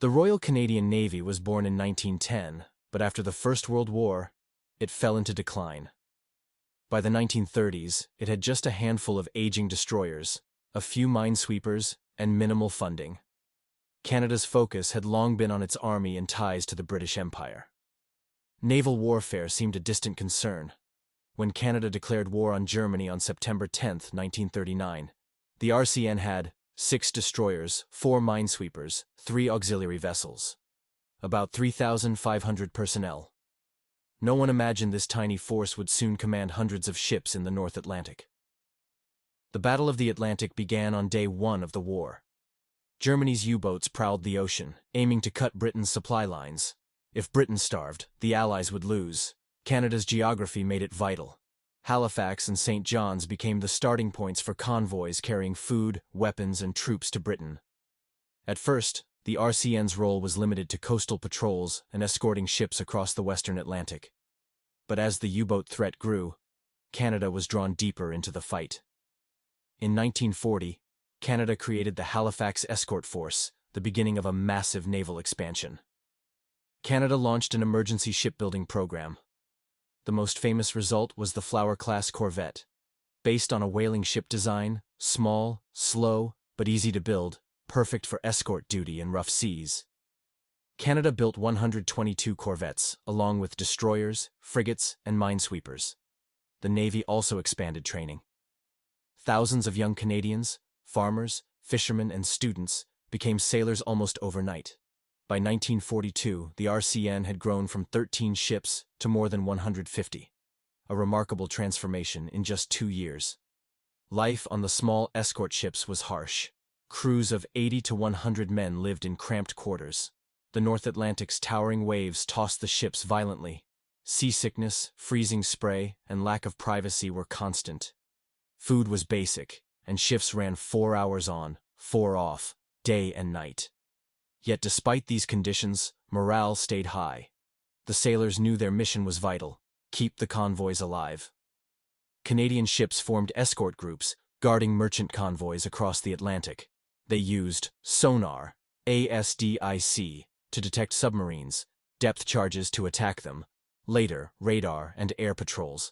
The Royal Canadian Navy was born in 1910, but after the First World War, it fell into decline. By the 1930s, it had just a handful of aging destroyers, a few minesweepers, and minimal funding. Canada's focus had long been on its army and ties to the British Empire. Naval warfare seemed a distant concern. When Canada declared war on Germany on September 10, 1939, the RCN had 6 destroyers, 4 minesweepers, 3 auxiliary vessels. About 3,500 personnel. No one imagined this tiny force would soon command hundreds of ships in the North Atlantic. The Battle of the Atlantic began on day 1 of the war. Germany's U-boats prowled the ocean, aiming to cut Britain's supply lines. If Britain starved, the Allies would lose. Canada's geography made it vital. Halifax and St. John's became the starting points for convoys carrying food, weapons, and troops to Britain. At first, the RCN's role was limited to coastal patrols and escorting ships across the western Atlantic. But as the U-boat threat grew, Canada was drawn deeper into the fight. In 1940, Canada created the Halifax Escort Force, the beginning of a massive naval expansion. Canada launched an emergency shipbuilding program. The most famous result was the Flower-class corvette. Based on a whaling ship design, small, slow, but easy to build, perfect for escort duty in rough seas. Canada built 122 corvettes, along with destroyers, frigates, and minesweepers. The Navy also expanded training. Thousands of young Canadians, farmers, fishermen, and students became sailors almost overnight. By 1942, the RCN had grown from 13 ships to more than 150. A remarkable transformation in just 2 years. Life on the small escort ships was harsh. Crews of 80 to 100 men lived in cramped quarters. The North Atlantic's towering waves tossed the ships violently. Seasickness, freezing spray, and lack of privacy were constant. Food was basic, and shifts ran 4 hours on, 4 off, day and night. Yet despite these conditions, morale stayed high. The sailors knew their mission was vital: keep the convoys alive. Canadian ships formed escort groups, guarding merchant convoys across the Atlantic. They used sonar, ASDIC, to detect submarines, depth charges to attack them, later radar and air patrols.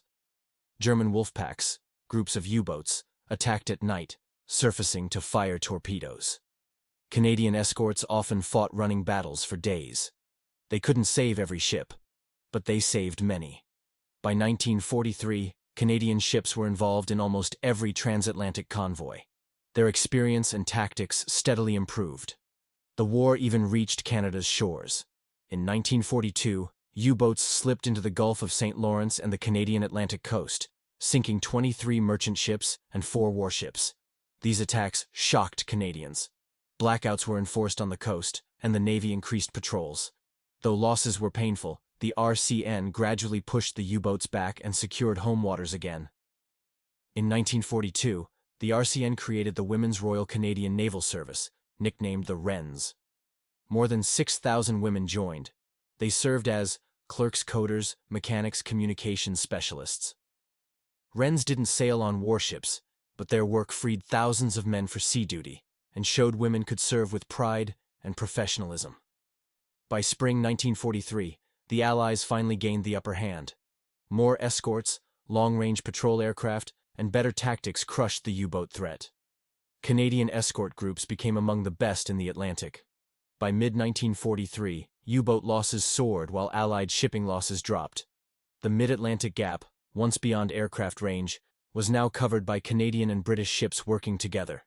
German wolfpacks, groups of U-boats, attacked at night, surfacing to fire torpedoes. Canadian escorts often fought running battles for days. They couldn't save every ship, but they saved many. By 1943, Canadian ships were involved in almost every transatlantic convoy. Their experience and tactics steadily improved. The war even reached Canada's shores. In 1942, U-boats slipped into the Gulf of St. Lawrence and the Canadian Atlantic coast, sinking 23 merchant ships and 4 warships. These attacks shocked Canadians. Blackouts were enforced on the coast, and the Navy increased patrols. Though losses were painful, the RCN gradually pushed the U-boats back and secured home waters again. In 1942, the RCN created the Women's Royal Canadian Naval Service, nicknamed the Wrens. More than 6,000 women joined. They served as clerks, coders, mechanics, communications specialists. Wrens didn't sail on warships, but their work freed thousands of men for sea duty and showed women could serve with pride and professionalism. By spring 1943, the Allies finally gained the upper hand. More escorts, long-range patrol aircraft, and better tactics crushed the U-boat threat. Canadian escort groups became among the best in the Atlantic. By mid-1943, U-boat losses soared while Allied shipping losses dropped. The mid-Atlantic gap, once beyond aircraft range, was now covered by Canadian and British ships working together.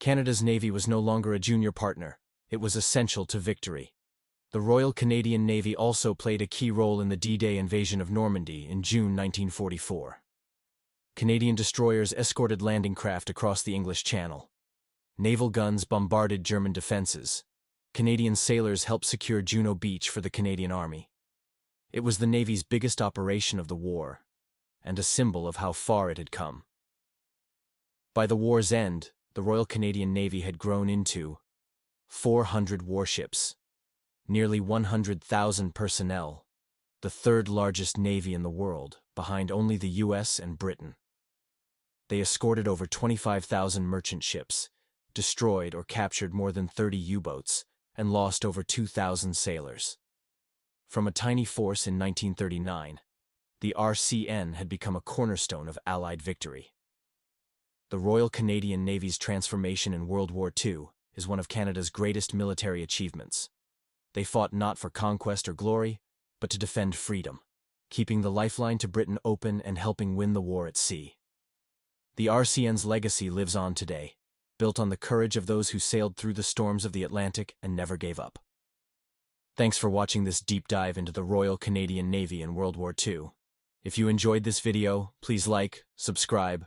Canada's Navy was no longer a junior partner. It was essential to victory. The Royal Canadian Navy also played a key role in the D-Day invasion of Normandy in June 1944. Canadian destroyers escorted landing craft across the English Channel. Naval guns bombarded German defenses. Canadian sailors helped secure Juno Beach for the Canadian Army. It was the Navy's biggest operation of the war, and a symbol of how far it had come. By the war's end, the Royal Canadian Navy had grown into 400 warships, nearly 100,000 personnel, the third largest navy in the world, behind only the US and Britain. They escorted over 25,000 merchant ships, destroyed or captured more than 30 U-boats, and lost over 2,000 sailors. From a tiny force in 1939, the RCN had become a cornerstone of Allied victory. The Royal Canadian Navy's transformation in World War II is one of Canada's greatest military achievements. They fought not for conquest or glory, but to defend freedom, keeping the lifeline to Britain open and helping win the war at sea. The RCN's legacy lives on today, built on the courage of those who sailed through the storms of the Atlantic and never gave up. Thanks for watching this deep dive into the Royal Canadian Navy in World War II. If you enjoyed this video, please like, subscribe,